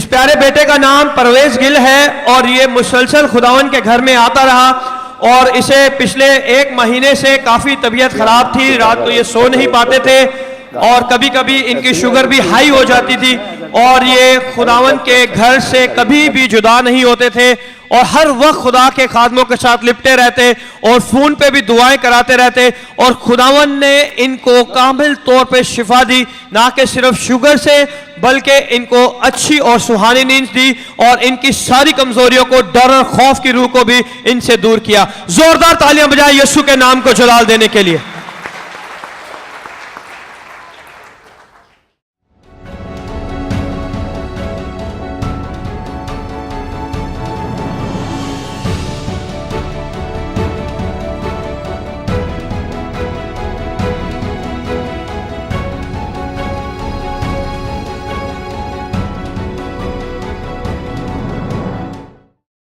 प्यारे बेटे का नाम परवेज गिल है और ये मुसलसल खुदावन के घर में आता रहा और इसे पिछले 1 महीने से काफी तबीयत खराब थी। रात को ये सो नहीं पाते थे और कभी कभी इनकी शुगर भी हाई हो जाती थी और ये खुदावन के घर से कभी भी जुदा नहीं होते थे और हर वक्त खुदा के खादमों के साथ लिपटे रहते और फोन पे भी दुआएं कराते रहते और खुदावन ने इनको कामिल तौर पे शिफा दी, ना कि सिर्फ शुगर से बल्कि इनको अच्छी और सुहानी नींद दी और इनकी सारी कमजोरियों को, डर और खौफ की रूह को भी इनसे दूर किया। जोरदार तालियां बजाएं यीशु के नाम को जलाल देने के लिए।